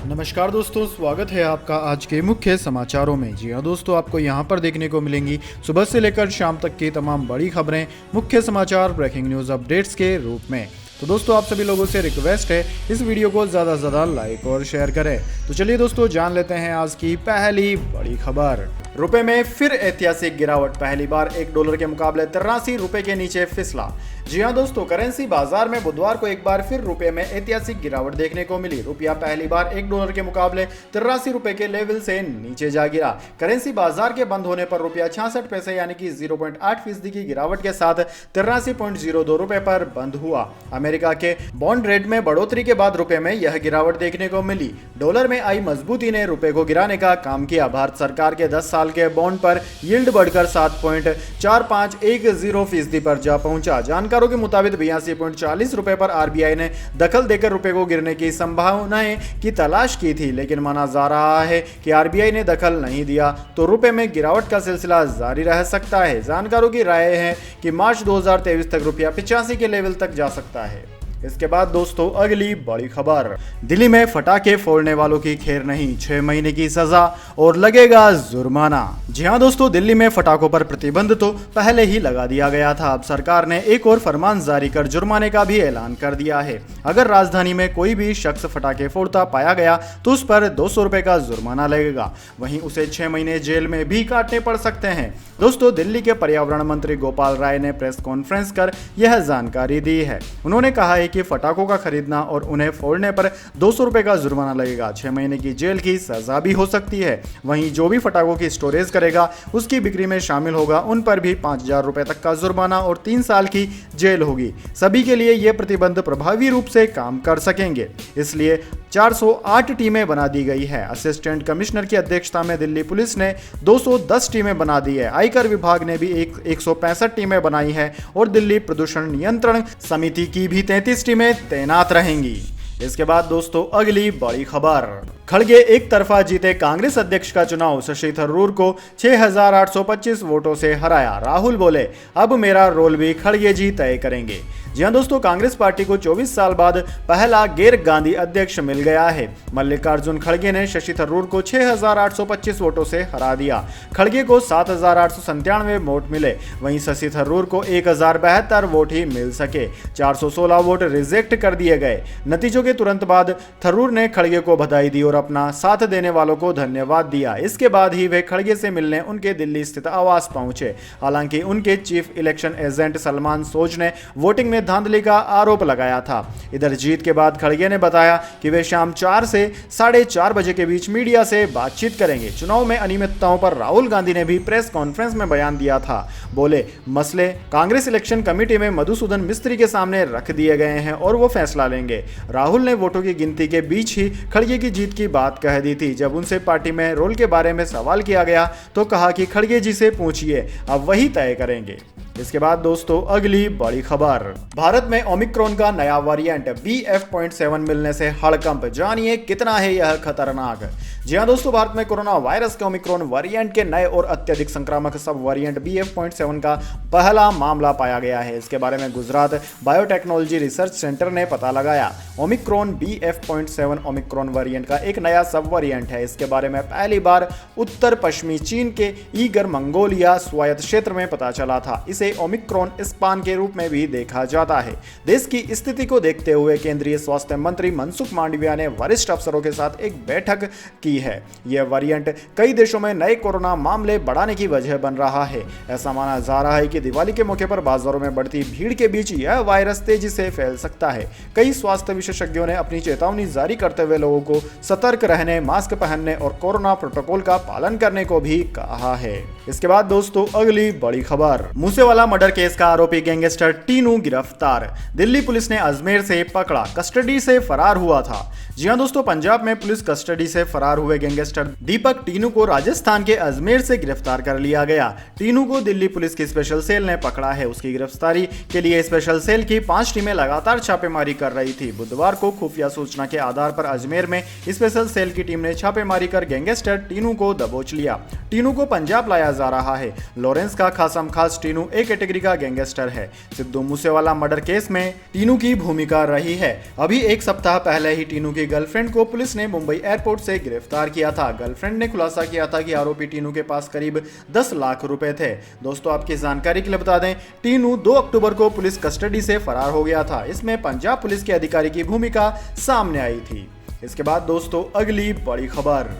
नमस्कार दोस्तों, स्वागत है आपका आज के मुख्य समाचारों में। जी हाँ दोस्तों, आपको यहाँ पर देखने को मिलेंगी सुबह से लेकर शाम तक की तमाम बड़ी खबरें, मुख्य समाचार, ब्रेकिंग न्यूज़ अपडेट्स के रूप में। तो दोस्तों, आप सभी लोगों से रिक्वेस्ट है इस वीडियो को ज़्यादा से ज़्यादा लाइक और शेयर करें। तो चलिए दोस्तों, जान लेते हैं आज की पहली बड़ी खबर। रुपए में फिर ऐतिहासिक गिरावट, पहली बार $1 के मुकाबले 83 रुपए के नीचे फिसला। जी हाँ दोस्तों, करेंसी बाजार में बुधवार को एक बार फिर रुपए में ऐतिहासिक गिरावट देखने को मिली। रुपया पहली बार $1 के मुकाबले 83 रुपए के लेवल से नीचे जा गिरा। करेंसी बाजार के बंद होने पर रुपया 66 पैसे यानी कि 0.8% की गिरावट के साथ 83.02 रुपए पर बंद हुआ। अमेरिका के बॉन्ड रेट में बढ़ोतरी के बाद रुपए में यह गिरावट देखने को मिली। डॉलर में आई मजबूती ने रुपए को गिराने का काम किया। भारत सरकार के 10 साल के बॉन्ड पर यील्ड बढ़कर 7.4510% पर जा पहुंचा। जानकारों के मुताबिक 82.40 रुपए पर आरबीआई ने दखल देकर रुपए को गिरने की संभावनाएं की तलाश की थी, लेकिन माना जा रहा है कि आरबीआई ने दखल नहीं दिया तो रुपए में गिरावट का सिलसिला जारी रह सकता है। जानकारों की राय है कि मार्च 2023 तक रुपया 85 के लेवल तक जा सकता है। इसके बाद दोस्तों, अगली बड़ी खबर। दिल्ली में फटाके फोड़ने वालों की खैर नहीं, 6 महीने की सजा और लगेगा जुर्माना। जी हाँ दोस्तों, दिल्ली में फटाकों पर प्रतिबंध तो पहले ही लगा दिया गया था। अब सरकार ने एक और फरमान जारी कर जुर्माने का भी ऐलान कर दिया है। अगर राजधानी में कोई भी शख्स फटाके फोड़ता पाया गया तो उस पर 200 रुपए का जुर्माना लगेगा। वहीं उसे 6 महीने जेल में भी काटने पड़ सकते हैं। दोस्तों, दिल्ली के पर्यावरण मंत्री गोपाल राय ने प्रेस कॉन्फ्रेंस कर यह जानकारी दी है। उन्होंने कहा है कि फटाकों का खरीदना और उन्हें फोड़ने पर 200 रुपए का जुर्माना लगेगा। 6 महीने की जेल की सजा भी हो सकती है। वहीं जो भी फटाकों की स्टोरेज करेगा, उसकी बिक्री में शामिल होगा, उन पर भी 5000 रुपए तक का जुर्माना और 3 साल की जेल होगी। सभी के लिए यह प्रतिबंध प्रभावी रूप से काम कर सकेंगे, इसलिए 408 टीमें बना दी गई है। असिस्टेंट कमिश्नर की अध्यक्षता में दिल्ली पुलिस ने 210 टीमें बना दी है। आयकर विभाग ने भी 165 टीमें बनाई है और दिल्ली प्रदूषण नियंत्रण समिति की भी 33 टीमें तैनात रहेंगी। इसके बाद दोस्तों, अगली बड़ी खबर। खड़गे एक तरफा जीते कांग्रेस अध्यक्ष का चुनाव, शशि थरूर को 6825 वोटों से हराया। राहुल बोले, अब मेरा रोल भी खड़गे जी तय करेंगे। जी हाँ दोस्तों, कांग्रेस पार्टी को 24 साल बाद पहला गैर गांधी अध्यक्ष मिल गया है। मल्लिकार्जुन खड़गे ने शशि थरूर को 6825 वोटों से हरा दिया। खड़गे को 7897 वोट मिले, वहीं शशि थरूर को 1072 वोट ही मिल सके। 416 वोट रिजेक्ट कर दिए गए। नतीजों के तुरंत बाद थरूर ने खड़गे को बधाई दी और अपना साथ देने वालों को धन्यवाद दिया। इसके बाद ही वे खड़गे से मिलने उनके दिल्ली स्थित आवास पहुंचे। हालांकि उनके चीफ इलेक्शन एजेंट सलमान सोज ने वोटिंग में धांधली का आरोप लगाया था। इधर जीत के बाद खड़गे ने बताया कि वे शाम 4 से 4:30 बजे के बीच मीडिया से बातचीत करेंगे। चुनाव में अनियमितताओं पर राहुल गांधी ने भी प्रेस कॉन्फ्रेंस में बयान दिया था। बोले, मसले कांग्रेस इलेक्शन कमेटी में मधुसूदन मिस्त्री के सामने रख दिए गए हैं और वो फैसला लेंगे। राहुल ने वोटों की गिनती के बीच ही खड़गे की जीत की बात कह दी थी। जब उनसे पार्टी में रोल के बारे में सवाल किया गया तो कहा कि खड़गे जी से पूछिए, अब वही तय करेंगे। इसके बाद दोस्तों, अगली बड़ी खबर। भारत में ओमिक्रॉन का नया वेरिएंट BF.7 मिलने से हड़कंप, जानिए कितना है यह खतरनाक। जी हाँ दोस्तों, भारत में कोरोना वायरस के ओमिक्रॉन वेरिएंट के नए और अत्यधिक संक्रामक सब वेरिएंट BF.7 का पहला मामला पाया गया है। इसके बारे में गुजरात बायोटेक्नोलॉजी रिसर्च सेंटर ने पता लगाया। ओमिक्रॉन BF.7 ओमिक्रॉन वेरिएंट का एक नया सब वेरिएंट है। इसके बारे में पहली बार उत्तर पश्चिमी चीन के ईगर मंगोलिया स्वायत्त क्षेत्र में पता चला था। इसे ओमिक्रॉन स्पान के रूप में भी देखा जाता है। देश की स्थिति को देखते हुए केंद्रीय स्वास्थ्य मंत्री मनसुख मांडविया ने वरिष्ठ अफसरों के साथ एक बैठक की है। यह वेरिएंट कई देशों में नए कोरोना मामले बढ़ाने की वजह बन रहा है। ऐसा माना जा रहा है कि दिवाली के मौके पर बाजारों में बढ़ती भीड़ के बीच यह वायरस तेजी से फैल सकता है। कई स्वास्थ्य विशेषज्ञों ने अपनी चेतावनी जारी करते हुए लोगों को सतर्क रहने, मास्क पहनने और कोरोना प्रोटोकॉल का पालन करने को भी कहा है। इसके बाद दोस्तों, अगली बड़ी खबर। मूसेवाला मर्डर केस का आरोपी गैंगस्टर टीनू गिरफ्तार, दिल्ली पुलिस ने अजमेर से पकड़ा, कस्टडी से फरार हुआ था। जी हां दोस्तों, पंजाब में पुलिस कस्टडी से फरार हुए गैंगस्टर दीपक टीनू को राजस्थान के अजमेर से गिरफ्तार कर लिया गया। टीनू को दिल्ली पुलिस की स्पेशल सेल ने पकड़ा है। उसकी गिरफ्तारी के लिए स्पेशल सेल की 5 टीमें लगातार छापेमारी कर रही थी। बुधवार को खुफिया सूचना के आधार पर अजमेर में स्पेशल सेल की टीम ने छापेमारी कर गैंगस्टर टीनू को दबोच लिया। टीनू को पंजाब लाया जा रहा है। लॉरेंस का खासम खास टीनू एक कैटेगरी का गैंगस्टर है। सिद्धू मूसेवाला मर्डर केस में टीनू की भूमिका रही है। अभी एक सप्ताह पहले ही टीनू की गर्लफ्रेंड को पुलिस ने मुंबई एयरपोर्ट से गिरफ्तार किया था। गर्लफ्रेंड ने खुलासा किया था कि आरोपी टीनू के पास करीब 10 लाख रुपए थे। दोस्तों आपकी जानकारी के लिए बता दें, टीनू 2 अक्टूबर को पुलिस कस्टडी से फरार हो गया था। इसमें पंजाब पुलिस के अधिकारी की भूमिका सामने आई थी। इसके बाद दोस्तों अगली बड़ी खबर,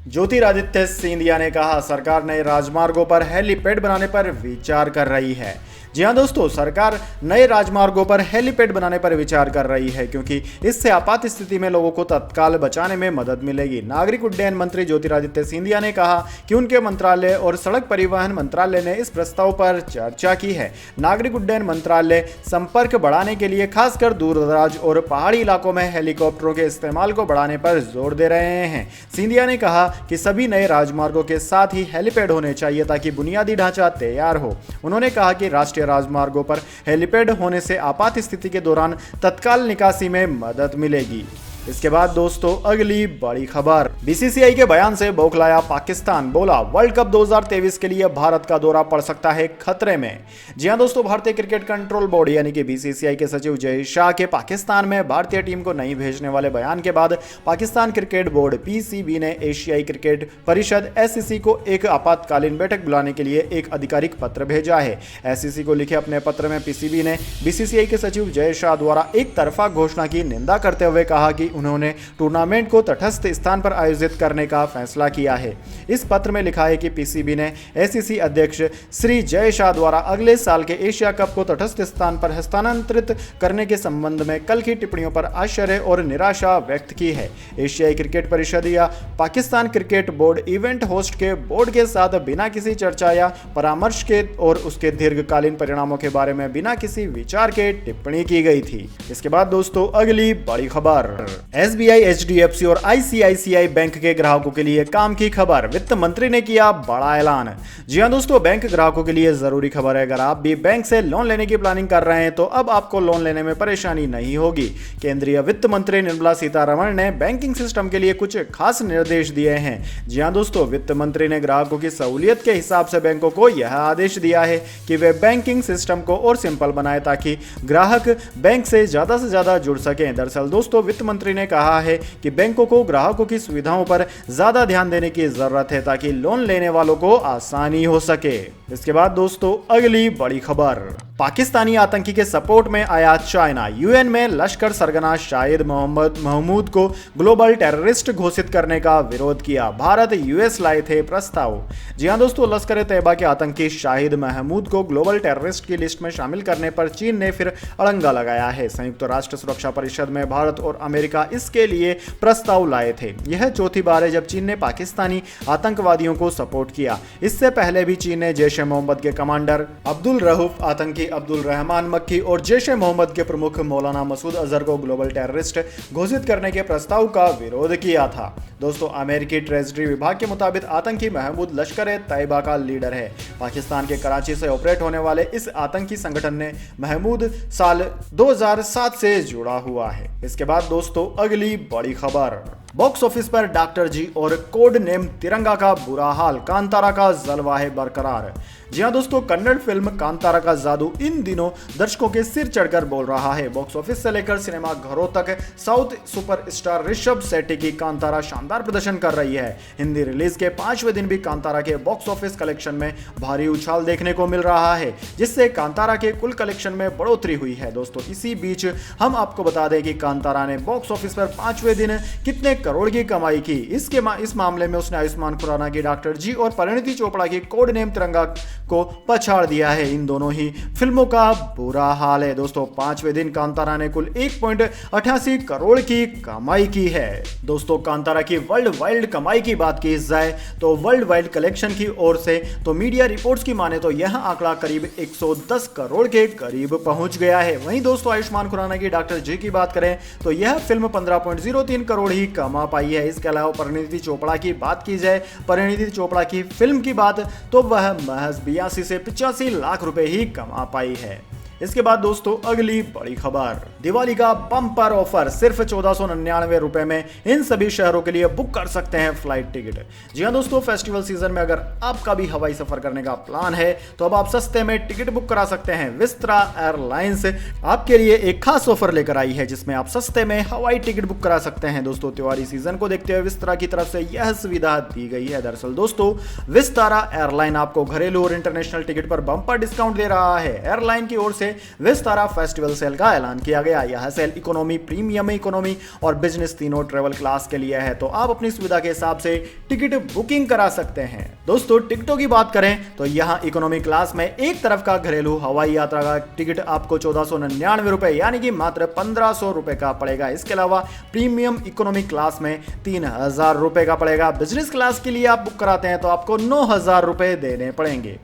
ज्योतिरादित्य सिंधिया ने कहा सरकार नए राजमार्गों पर हेलीपैड बनाने पर विचार कर रही है। जी हाँ दोस्तों, सरकार नए राजमार्गों पर हेलीपैड बनाने पर विचार कर रही है क्योंकि इससे आपात स्थिति में लोगों को तत्काल बचाने में मदद मिलेगी। नागरिक उड्डयन मंत्री ज्योतिरादित्य सिंधिया ने कहा कि उनके मंत्रालय और सड़क परिवहन मंत्रालय ने इस प्रस्ताव पर चर्चा की है। नागरिक उड्डयन मंत्रालय संपर्क बढ़ाने के लिए खासकर दूरदराज और पहाड़ी इलाकों में हेलीकॉप्टरों के इस्तेमाल को बढ़ाने पर जोर दे रहे हैं। सिंधिया ने कहा कि सभी नए राजमार्गों के साथ ही हेलीपैड होने चाहिए ताकि बुनियादी ढांचा तैयार हो। उन्होंने कहा कि राष्ट्रीय राजमार्गों पर हेलीपैड होने से आपात स्थिति के दौरान तत्काल निकासी में मदद मिलेगी। इसके बाद दोस्तों अगली बड़ी खबर, बीसीसीआई के बयान से बौखलाया पाकिस्तान, बोला वर्ल्ड कप 2023 के लिए भारत का दौरा पड़ सकता है खतरे में। जी हां दोस्तों, भारतीय क्रिकेट कंट्रोल बोर्ड यानी कि बीसीसीआई के सचिव जय शाह के पाकिस्तान में भारतीय टीम को नहीं भेजने वाले बयान के बाद पाकिस्तान क्रिकेट बोर्ड पीसीबी ने एशियाई क्रिकेट परिषद एससीसी को एक आपातकालीन बैठक बुलाने के लिए एक आधिकारिक पत्र भेजा है। एससीसी को लिखे अपने पत्र में पीसीबी ने बीसीसीआई के सचिव जय शाह द्वारा एक तरफा घोषणा की निंदा करते हुए कहा कि उन्होंने टूर्नामेंट को तटस्थ स्थान पर आयोजित करने का फैसला किया है। इस पत्र में लिखा है कि पीसीबी ने एसीसी अध्यक्ष श्री जय शाह द्वारा अगले साल के एशिया कप को तटस्थ स्थान पर हस्तांतरित करने के संबंध में कल की टिप्पणियों पर आश्चर्य और निराशा व्यक्त की है। एशियाई क्रिकेट परिषद या Pakistan cricket board event host के बोर्ड के साथ बिना किसी चर्चा या परामर्श के और उसके दीर्घकालीन परिणामों के बारे में बिना किसी विचार के टिप्पणी की गई थी। इसके बाद दोस्तों अगली बड़ी खबर, एसबीआई, एचडीएफसी और आईसीआईसीआई बैंक के ग्राहकों के लिए काम की खबर, वित्त मंत्री ने किया बड़ा ऐलान। जी हां दोस्तों, बैंक ग्राहकों के लिए जरूरी खबर है। अगर आप भी बैंक से लोन लेने की प्लानिंग कर रहे हैं तो अब आपको लोन लेने में परेशानी नहीं होगी। केंद्रीय वित्त मंत्री निर्मला सीतारमण ने बैंकिंग सिस्टम के लिए कुछ खास निर्देश दिए हैं। जी हां दोस्तों, वित्त मंत्री ने ग्राहकों की सहूलियत के हिसाब से बैंकों को यह आदेश दिया है कि वे बैंकिंग सिस्टम को और सिंपल बनाए ताकि ग्राहक बैंक से ज्यादा जुड़ सकें। दरअसल दोस्तों, वित्त मंत्री ने कहा है कि बैंकों को ग्राहकों की सुविधाओं पर ज्यादा ध्यान देने की जरूरत है ताकि लोन लेने वालों को आसानी हो सके। इसके बाद दोस्तों अगली बड़ी खबर, पाकिस्तानी आतंकी के सपोर्ट में आया चाइना। यूएन में लश्कर सरगना शाहिद मोहम्मद महमूद को ग्लोबल टेररिस्ट घोषित करने का विरोध किया। भारत यूएस लाए थे प्रस्ताव। जी हां दोस्तों, लश्कर तैयबा के आतंकी शाहिद महमूद को ग्लोबल टेररिस्ट की लिस्ट में शामिल करने पर चीन ने फिर अड़ंगा लगाया है। संयुक्त राष्ट्र सुरक्षा परिषद में भारत और अमेरिका इसके लिए प्रस्ताव लाए थे। यह चौथी बार है जब चीन ने पाकिस्तानी आतंकवादियों को सपोर्ट किया। इससे पहले भी चीन ने जैश ए मोहम्मद के कमांडर अब्दुल रऊफ, आतंकी अब्दुल रहमान मक्की और जैश ए मोहम्मद के प्रमुख मौलाना मसूद अजहर को ग्लोबल टेररिस्ट घोषित करने के प्रस्ताव का विरोध किया था। दोस्तों, अमेरिकी ट्रेजरी विभाग के मुताबिक आतंकी महमूद लश्कर ए तैयबा का लीडर है। पाकिस्तान के कराची से ऑपरेट होने वाले इस आतंकी संगठन ने महमूद साल 2007 से जुड़ा हुआ है। इसके बाद दोस्तों अगली बड़ी खबर, बॉक्स ऑफिस पर डॉक्टर जी और कोड नेम तिरंगा का बुरा हाल, कांतारा का जलवा है बरकरार। जी हां दोस्तों, कन्नड़ फिल्म कांतारा का जादू इन दिनों दर्शकों के सिर चढ़कर बोल रहा है। बॉक्स ऑफिस से लेकर सिनेमा घरों तक साउथ सुपरस्टार ऋषभ शेट्टी की कांतारा शानदार प्रदर्शन कर रही है। हिंदी रिलीज के 5वें दिन भी कांतारा के बॉक्स ऑफिस कलेक्शन में भारी उछाल देखने को मिल रहा है, जिससे कांतारा के कुल कलेक्शन में बढ़ोतरी हुई है। दोस्तों, इसी बीच हम आपको बता दें कि कांतारा ने बॉक्स ऑफिस पर 5वें दिन कितने करोड़ की कमाई की। इस मामले में उसने आयुष्मान खुराना की डॉक्टर जी और परिणीति चोपड़ा की कोड नेम तिरंगा को पछाड़ दिया है। इन दोनों ही फिल्मों का बुरा हाल है। दोस्तों, 5वें दिन कांतारा ने कुल 1.88 करोड़ की कमाई की है। दोस्तों, कांतारा की वर्ल्ड वाइड कमाई की बात की जाए तो वर्ल्ड वाइड कलेक्शन की ओर से तो मीडिया रिपोर्ट्स की माने तो यह आंकड़ा करीब 110 करोड़ के करीब पहुंच गया है। वहीं दोस्तों, आयुष्मान खुराना की डॉक्टर जी की बात करें तो यह फिल्म 15.03 करोड़ ही कमा पाई है। इसके अलावा परिणीति चोपड़ा की बात की जाए, परिणीति चोपड़ा की फिल्म की बात तो वह महज 82 से 85 लाख रुपए ही कमा पाई है। इसके बाद दोस्तों अगली बड़ी खबर, दिवाली का बम्पर ऑफर सिर्फ 1499 रुपए में इन सभी शहरों के लिए बुक कर सकते हैं फ्लाइट टिकट। जी हाँ दोस्तों, फेस्टिवल सीजन में अगर आपका भी हवाई सफर करने का प्लान है तो अब आप सस्ते में टिकट बुक करा सकते हैं। विस्तारा एयरलाइंस आपके लिए एक खास ऑफर लेकर आई है जिसमें आप सस्ते में हवाई टिकट बुक करा सकते हैं। दोस्तों त्योहारी सीजन को देखते हुए विस्तारा की तरफ से यह सुविधा दी गई है। दरअसल दोस्तों विस्तारा एयरलाइन आपको घरेलू और इंटरनेशनल टिकट पर बम्पर डिस्काउंट दे रहा है। एयरलाइन की ओर से विस्तारा फेस्टिवल सेल का ऐलान किया गया। यह सेल इकोनॉमी, प्रीमियम इकोनॉमी और बिजनेस तीनों ट्रेवल क्लास के लिए है, तो आप अपनी सुविधा के हिसाब से टिकट बुकिंग करा सकते हैं। दोस्तों टिकटों की बात करें तो यहां इकोनॉमी क्लास में एक तरफ का घरेलू हवाई यात्रा का टिकट आपको 1499 रुपए यानी कि मात्र 1500 रुपए का पड़ेगा। इसके अलावा प्रीमियम इकोनॉमी क्लास में 3000 रुपए का पड़ेगा। बिजनेस क्लास के लिए आप बुक कराते हैं तो आपको 9000 रुपए देने पड़ेंगे।